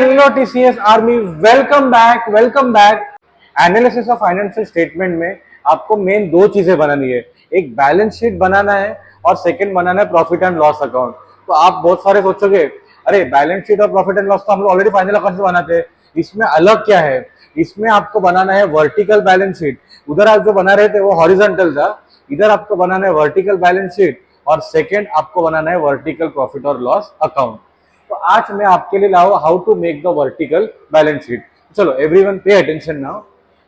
Hello TCS army, welcome back welcome back. Analysis of financial statement में आपको main दो चीजें बनानी है, एक बैलेंस शीट बनाना है और सेकंड बनाना है प्रॉफिट एंड लॉस अकाउंट। तो आप बहुत सारे सोचोगे अरे बैलेंस शीट और प्रॉफिट एंड लॉस तो हम लोग ऑलरेडी फाइनल अकाउंट से बनाते हैं, इसमें अलग क्या है? इसमें आपको बनाना है वर्टिकल बैलेंस शीट। उधर आप जो बना रहे थे वो हॉरिजॉन्टल था, इधर आपको बनाना है वर्टिकल बैलेंस शीट और सेकंड आपको बनाना है वर्टिकल प्रॉफिट और लॉस अकाउंट। तो आज मैं आपके लिए लाऊं how to make the vertical balance sheet. चलो एवरीवन पे अटेंशन नाउ।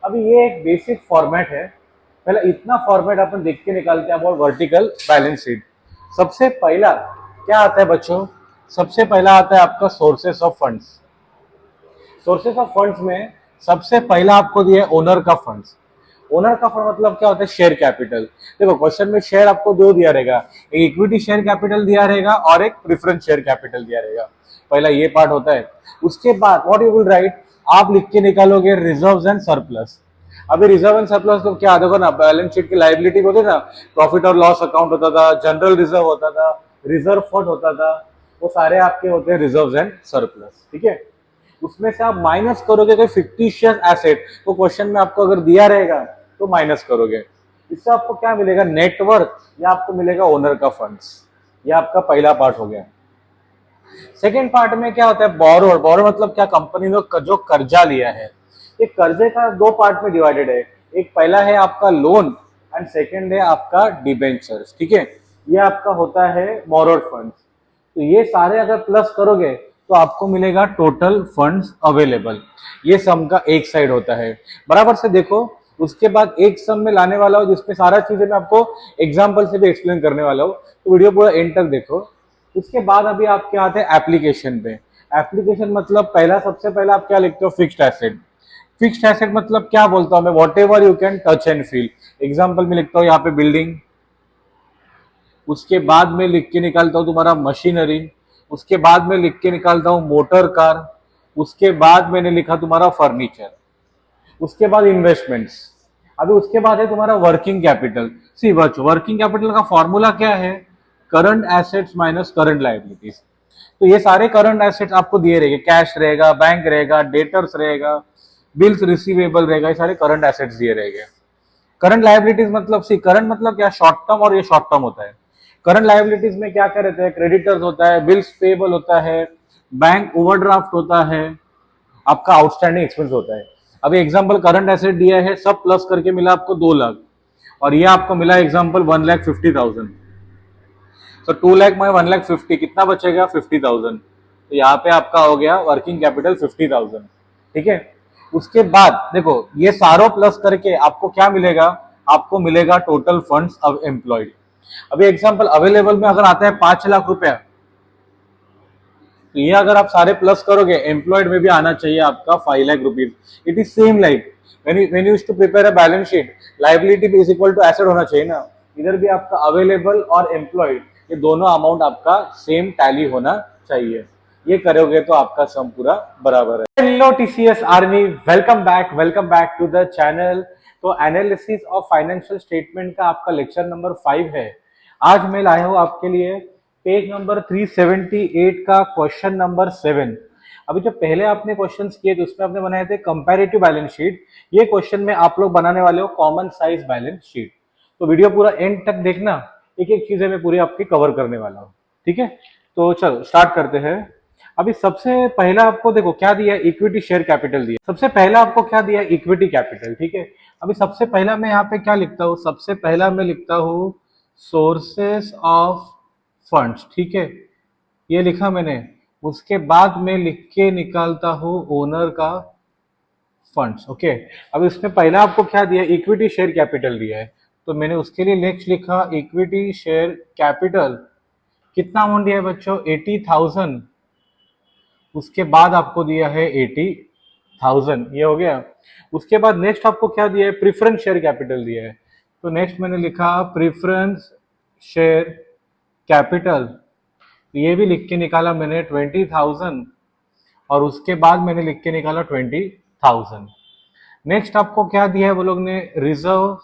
अभी ये एक बेसिक फॉर्मेट है, पहले इतना फॉर्मेट अपन देख के निकालते हैं अबाउट वर्टिकल बैलेंस शीट। सबसे पहला क्या आता है बच्चों? सबसे पहला आता है आपका sources of funds. Sources of funds में सबसे पहला आपको दिया है ओनर का फंड्स। ओनर का फंड मतलब क्या होता है? Share capital. देखो क्वेश्चन में शेयर आपको दो दिया रहेगा, एक इक्विटी शेयर कैपिटल दिया रहेगा और एक प्रेफरेंस शेयर कैपिटल दिया रहेगा। पहला ये पार्ट होता है। उसके बाद व्हाट यू विल राइट, आप लिख के निकालोगे रिजर्व्स एंड सरप्लस। अभी रिजर्व एंड सरप्लस तो क्या देखो ना, बैलेंस शीट की लायबिलिटी होती है ना, प्रॉफिट और लॉस अकाउंट होता था, जनरल रिजर्व होता था, रिजर्व फंड होता था, वो सारे आपके होते हैं रिजर्व्स एंड सरप्लस। ठीक है, उसमें से आप माइनस करोगे कोई फिक्टिशियस एसेट, तो क्वेश्चन में आपको अगर दिया रहेगा तो माइनस करोगे। इससे आपको क्या मिलेगा? नेटवर्थ या आपको मिलेगा ओनर का फंड्स। ये आपका पहला पार्ट हो गया। सेकेंड पार्ट में क्या होता है? बोरोर। बोरो मतलब क्या? कंपनी ने जो कर्जा लिया है। ये कर्जे का दो पार्ट में डिवाइडेड है, एक पहला है आपका लोन एंड सेकेंड है आपका डिबेंचर्स। ठीक है, ये आपका होता है बोरोड फंड्स। तो ये सारे अगर प्लस करोगे तो आपको मिलेगा टोटल फंड्स अवेलेबल। ये सम का एक साइड होता है, बराबर से देखो। उसके बाद एक सम में लाने वाला हूँ जिसमें सारा चीजें मैं आपको एग्जांपल से भी एक्सप्लेन करने वाला हूँ, तो वीडियो पूरा एंड तक देखो। उसके बाद अभी आप क्या आते हैं एप्लीकेशन पे। एप्लीकेशन मतलब पहला, सबसे पहला आप क्या लिखते हो? Fixed asset. फिक्स्ड एसेट मतलब क्या बोलता हूं मैं? What ever you can touch and feel. Example में लिखता हूँ यहाँ पे बिल्डिंग, उसके बाद में लिख के निकालता हूं तुम्हारा मशीनरी, उसके बाद में लिख के निकालता हूं मोटर कार, उसके बाद मैंने लिखा तुम्हारा फर्नीचर, उसके बाद इन्वेस्टमेंट्स। अभी उसके बाद है तुम्हारा वर्किंग कैपिटल। सी बच्चों, वर्किंग कैपिटल का फॉर्मूला क्या है? Current assets minus current liabilities. तो ये सारे करंट एसेट्स आपको दिए रहेंगे, कैश रहेगा, बैंक रहेगा, डेटर्स रहेगा, बिल्स रिसीवेबल रहेगा, ये सारे करंट एसेट्स दिए रहेंगे। करंट लायबिलिटीज मतलब, सी करंट मतलब क्या? शॉर्ट टर्म और ये शॉर्ट टर्म होता है। करंट लायबिलिटीज में क्या क्या रहते हैं? क्रेडिटर्स होता है, बिल्स पेबल होता है, बैंक ओवरड्राफ्ट होता है, आपका आउटस्टैंडिंग एक्सपेंस होता है। अभी एग्जांपल करंट एसेट दिया है, सब प्लस करके मिला आपको 2 लाख, और ये आपको मिला एग्जांपल 1,50,000। तो 2 लाख में 1,50,000 कितना बचेगा? 50,000। तो यहाँ पे आपका हो गया वर्किंग कैपिटल 50,000। ठीक है, उसके बाद देखो ये सारों प्लस करके आपको क्या मिलेगा? आपको मिलेगा टोटल फंड्स अब एम्प्लॉयड। अभी एग्जांपल अवेलेबल में अगर आता है 5 लाख रुपया, तो ये अगर आप सारे प्लस करोगे एम्प्लॉयड में भी आना चाहिए आपका 5 lakh rupees. It is same like when you used to prepare a balance sheet, liability is equal to asset होना चाहिए ना। इधर भी आपका अवेलेबल और एम्प्लॉयड, ये दोनों अमाउंट आपका सेम टैली होना चाहिए। ये करोगे तो आपका सम पूरा बराबर है। Hello TCS army, welcome back to the channel. तो एनालिसिस ऑफ फाइनेंशियल स्टेटमेंट का आपका लेक्चर नंबर 5 है। आज मैं लाया हूँ आपके लिए पेज नंबर 378 का क्वेश्चन नंबर 7। अभी जो पहले आपने क्वेश्चंस किए थे उसमें आपने बनाए थे कंपैरेटिव बैलेंस शीट, ये क्वेश्चन में आप लोग बनाने वाले हो कॉमन साइज बैलेंस शीट। तो वीडियो पूरा एंड तक देखना, एक एक चीजें मैं पूरी आपकी कवर करने वाला हूँ। ठीक है, तो चलो स्टार्ट करते हैं। अभी सबसे पहला आपको देखो क्या दिया? इक्विटी शेयर कैपिटल दिया। सबसे पहला आपको क्या दिया? Equity capital. ठीक है, अभी सबसे पहला मैं यहाँ पे क्या लिखता हूँ? सबसे पहला मैं लिखता हूँ सोर्सेस ऑफ फंड्स। ठीक है, ये लिखा मैंने। उसके बाद मैं लिख के निकालता हूं ओनर का फंड्स। ओके, अब इसमें पहला आपको क्या दिया? इक्विटी शेयर कैपिटल दिया है, तो मैंने उसके लिए नेक्स्ट लिखा इक्विटी शेयर कैपिटल। कितना अमाउंट दिया है बच्चों? 80,000। उसके बाद आपको दिया है 80,000, ये हो गया। उसके बाद नेक्स्ट आपको क्या दिया है? प्रेफरेंस शेयर कैपिटल दिया है, तो नेक्स्ट मैंने लिखा प्रेफरेंस शेयर कैपिटल, ये भी लिख के निकाला मैंने 20,000, और उसके बाद मैंने लिख के निकाला 20,000। नेक्स्ट आपको क्या दिया है वो लोग ने? Reserve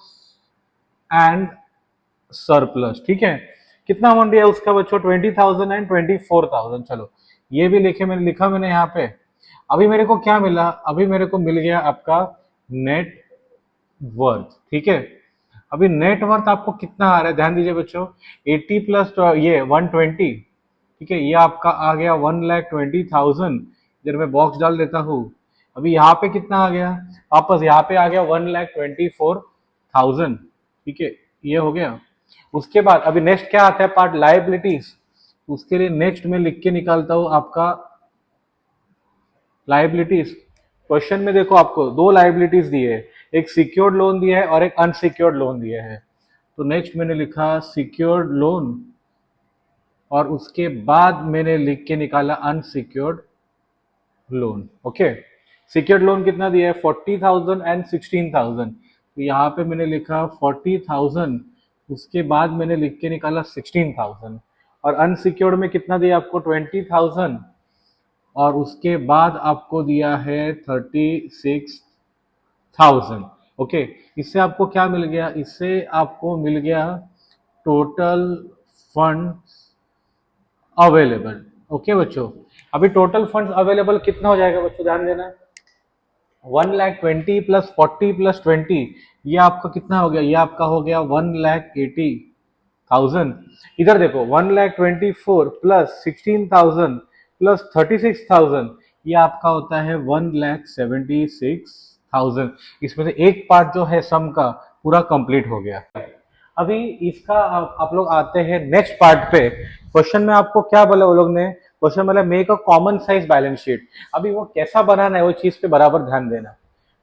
and surplus. ठीक है, कितना अमाउंट दिया उसका बच्चों? 20,000 एंड 24,000। चलो ये भी लिखे मैंने, लिखा मैंने यहाँ पे। अभी मेरे को क्या मिला, अभी मेरे को मिल गया आपका नेट वर्थ, ठीक है। अभी नेट वर्थ आपको कितना आ रहा है, ध्यान दीजिए बच्चों, 80 प्लस ये 120, ठीक है, ये आपका आ गया 1,20,000। इधर मैं बॉक्स डाल देता हूँ। अभी यहाँ पे कितना आ गया, वापस यहाँ पे आ गया 1,24,000, ठीक है, ये हो गया। उसके बाद अभी नेक्स्ट क्या आता है पार्ट, लाइबिलिटीज। उसके लिए नेक्स्ट में लिख के निकालता हूँ आपका लाइबिलिटीज। क्वेश्चन में देखो आपको दो लाइबिलिटीज दी है, एक सिक्योर्ड लोन दिया है और एक अनसिक्योर्ड लोन दिया है। तो नेक्स्ट मैंने लिखा सिक्योर्ड लोन और उसके बाद मैंने लिख के निकाला unsecured loan. Okay, secured loan कितना दिया है, 40,000 एंड 16,000। तो यहाँ पे मैंने लिखा 40,000, उसके बाद मैंने लिख के निकाला 16,000। और अनसिक्योर्ड में कितना दिया आपको, 20,000, और उसके बाद आपको दिया है 36,000। ओके, इससे आपको क्या मिल गया, इससे आपको मिल गया टोटल फंड अवेलेबल। ओके बच्चों, अभी टोटल फंड्स अवेलेबल कितना हो जाएगा बच्चों, ध्यान देना, 1,20,000 प्लस 40 प्लस 20, ये आपका कितना हो गया, ये आपका हो गया 1,80,000। इधर देखो 1,24,000 प्लस 16,000 प्लस 36,000, ये आपका होता है 1,76,000। इसमें से एक पार्ट जो है सम का पूरा कंप्लीट हो गया। अभी इसका आप लोग आते हैं नेक्स्ट पार्ट पे। क्वेश्चन में आपको क्या बोला वो लोग ने, क्वेश्चन मतलब make a common size balance sheet. अभी वो कैसा बनाना है वो चीज पे बराबर ध्यान देना,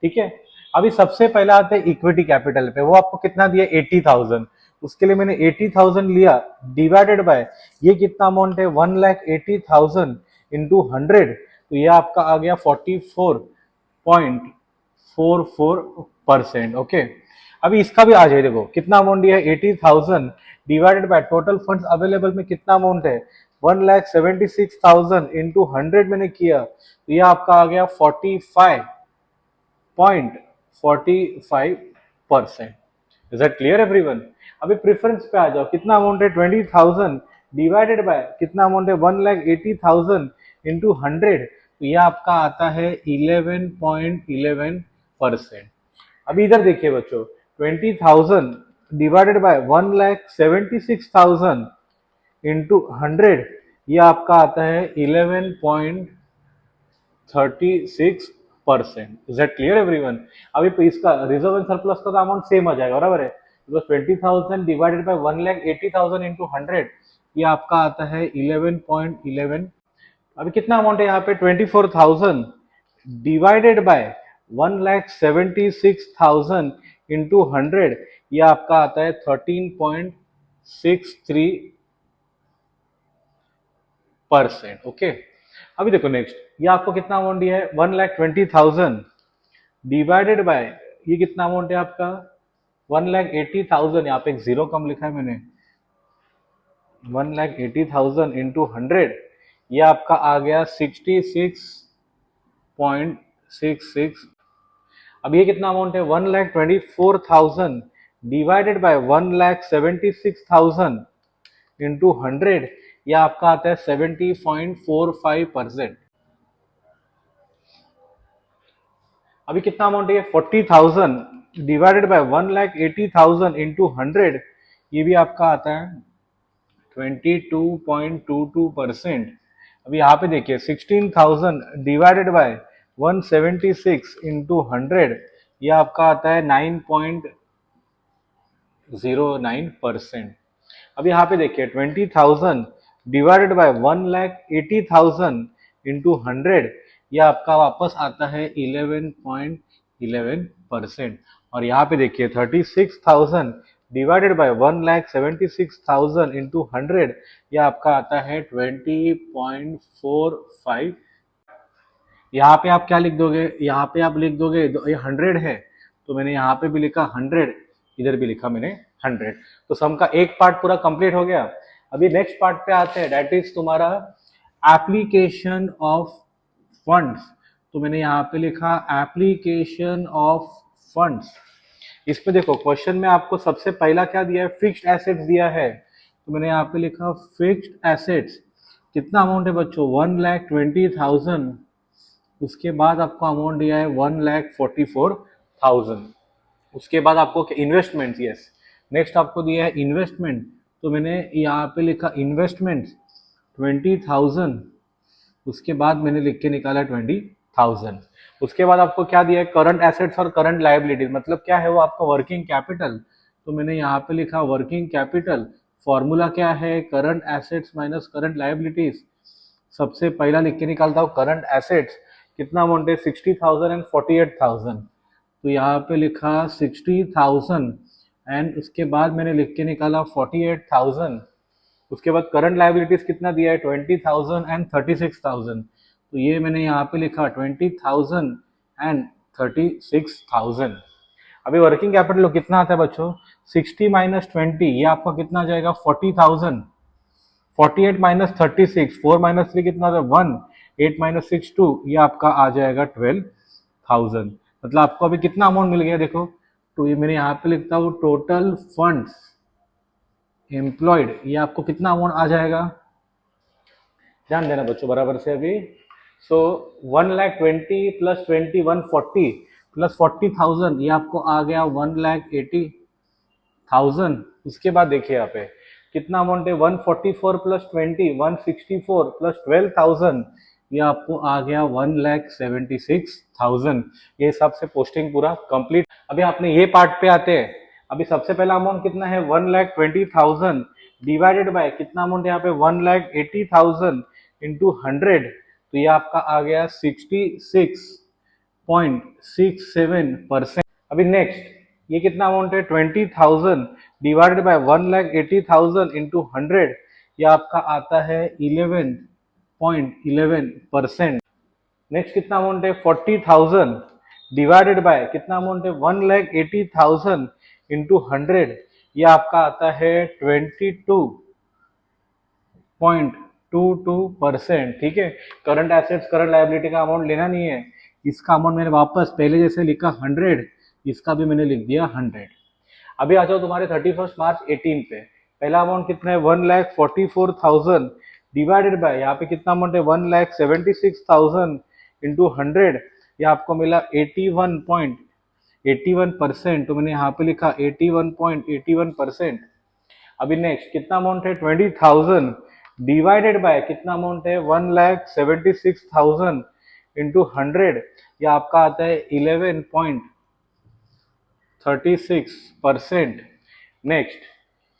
ठीक है। अभी सबसे पहला आता है इक्विटी कैपिटल पे, वो आपको कितना दिया, 80,000। उसके लिए मैंने 80,000 लिया, डिवाइडेड बाय ये कितना अमाउंट है, 1,80,000 इंटू 100, तो ये आपका आ गया 44.44%। ओके, अभी इसका भी आ जाए, देखो कितना अमाउंट दिया है, 80,000 divided by total funds available में कितना अमाउंट है, 1,76,000 इंटू 100 मैंने किया, तो ये आपका आ गया 45.45%। Is that clear everyone. अभी प्रेफरेंस पे आ जाओ, कितना अमाउंट है, 20,000 डिवाइडेड बाय कितना अमाउंट है, 1,80,000 इंटू 100, तो ये आपका आता है 11.11%। अभी इधर देखिए बच्चों, 20,000 डिवाइडेड बाय 1,76,000 इंटू 100, ये आपका आता है 11.36%। Is that clear everyone. अभी तो इसका रिजर्व एंड सरप्लस का अमाउंट सेम आ जाएगा, बराबर है, तो 20,000 डिवाइडेड बाय 1,80,000 इंटू 100, ये आपका आता है 11.11। अभी कितना अमाउंट है यहाँ पे, 24,000 डिवाइडेड बाय 1,76,000 इंटू 100, ये आपका आता है 13.63%। ओके, अभी देखो नेक्स्ट, ये आपको कितना अमाउंट दिया है, 1,20,000 डिवाइडेड बाय ये कितना अमाउंट है आपका, 1,80,000, यहाँ पे एक जीरो कम लिखा है मैंने, 1,80,000 इंटू 100, ये आपका आ गया 66.66। अब ये कितना अमाउंट है, 1,24,000 डिवाइडेड बाय 1,76,000 इंटू 100, ये आपका आता है 70.45%। अभी कितना अमाउंट है, 40,000 डिवाइडेड बाय 1,80,000 इंटू 100, ये भी आपका आता है 22.22%। अभी यहाँ पे देखिए 16,000 डिवाइडेड बाय 176 इंटू 100, ये आपका आता है 9.09%। अभी यहाँ पे देखिए 20,000 डिवाइडेड बाय 1,80,000 इंटू 100, ये आपका वापस आता है 11.11%। और यहाँ पे देखिए 36,000 डिवाइडेड बाय 1,76,000 इंटू 100, ये आपका आता है 20.45। यहाँ पे आप क्या लिख दोगे, यहाँ पे आप लिख दोगे, ये 100 है, तो मैंने यहाँ पे भी लिखा 100, इधर भी लिखा मैंने 100। तो सम का एक पार्ट पूरा कंप्लीट हो गया। अभी नेक्स्ट पार्ट पे आते हैं, दैट इज तुम्हारा एप्लीकेशन ऑफ फंड्स। तो मैंने यहाँ पे लिखा एप्लीकेशन ऑफ फंड्स। इस पे देखो क्वेश्चन में आपको सबसे पहला क्या दिया है, फिक्स्ड एसेट्स दिया है, तो मैंने यहाँ पे लिखा फिक्स्ड एसेट्स। कितना अमाउंट है बच्चों, 1,20,000 उसके बाद आपको अमाउंट दिया है 1,44,000। उसके बाद आपको इन्वेस्टमेंट, यस, नेक्स्ट आपको दिया है इन्वेस्टमेंट, तो मैंने यहाँ पे लिखा इन्वेस्टमेंट 20,000। उसके बाद मैंने लिख के निकाला 20,000। उसके बाद आपको क्या दिया है, करंट एसेट्स और करंट लाइबिलिटीज, मतलब क्या है वो आपका वर्किंग कैपिटल, तो मैंने यहाँ पे लिखा वर्किंग कैपिटल। फॉर्मूला क्या है, current assets minus current liabilities. सबसे पहला लिख के निकालता हूँ करंट एसेट्स, कितना अमाउंट है 60,000 एंड 48,000, तो यहाँ पे लिखा 60,000 एंड उसके बाद मैंने लिख के निकाला 48,000। उसके बाद करंट लाइबिलिटीज कितना दिया है 20,000 एंड 36,000, तो ये मैंने यहाँ पे लिखा 20,000 एंड 36,000। अभी वर्किंग कैपिटल कितना आता है बच्चों, 60 माइनस 20, ये आपका कितना आ जाएगा 40,000। 48 माइनस 36, 4 माइनस 3 कितना आता है 1, 8 माइनस 6 2, ये आपका आ जाएगा 12,000। मतलब आपको अभी कितना अमाउंट मिल गया देखो, तो ये मैंने यहाँ पे लिखता हूँ टोटल फंड्स एम्प्लॉयड, ये आपको कितना अमाउंट आ जाएगा, ध्यान देना बच्चों बराबर से अभी। सो 1,20,000 प्लस 20 140 प्लस 40,000, ये आपको आ गया 1,80,000। उसके बाद देखिए यहाँ पे कितना अमाउंट है 144 प्लस 20 164 प्लस 12,000, ये आपको आ गया 1,76,000। ये हिसाब से पोस्टिंग पूरा कंप्लीट। अभी आपने ये पार्ट पे आते हैं। अभी सबसे पहला अमाउंट कितना है 1,20,000 डिवाइडेड बाय कितना अमाउंट यहाँ पे 1,80,000 इंटू 100, तो ये आपका आ गया 66.67%। अभी नेक्स्ट ये कितना अमाउंट है 20,000 डिवाइडेड बाय 1,80,000 इंटू 100, ये आपका आता है 11.11%। नेक्स्ट कितना अमाउंट है 40,000 डिवाइडेड बाय कितना अमाउंट है 1,80,000 इंटू 100, ये आपका आता है 22.22%। ठीक है, करंट एसेट्स करंट लायबिलिटी का अमाउंट लेना नहीं है, इसका अमाउंट मैंने वापस पहले जैसे लिखा 100, इसका भी मैंने लिख दिया 100। अभी आ जाओ तुम्हारे 31 मार्च 18 पे। पहला अमाउंट कितना है 1,44,000 डिवाइडेड बाय यहाँ पे कितना अमाउंट है 1,76,000 इंटू 100, ये आपको मिला 81.81%, तो मैंने यहाँ पे लिखा 81.81%। अभी नेक्स्ट कितना अमाउंट है 20,000 डिवाइडेड बाय कितना अमाउंट है 1,76,000 इंटू 100, ये आपका आता है 11.36%। नेक्स्ट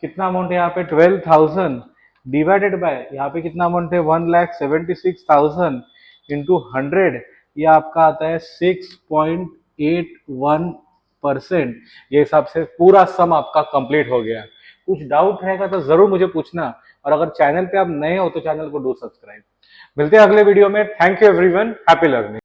कितना अमाउंट है यहाँ पे 12,000 डिवाइडेड बाय यहाँ पे कितना अमाउंट है 1,76,000 इंटू 100, ये आपका आता है 6.81%। ये हिसाब से पूरा सम आपका कंप्लीट हो गया। कुछ डाउट रहेगा तो जरूर मुझे पूछना, और अगर चैनल पे आप नए हो तो चैनल को डू सब्सक्राइब। मिलते हैं अगले वीडियो में। Thank you everyone, happy learning.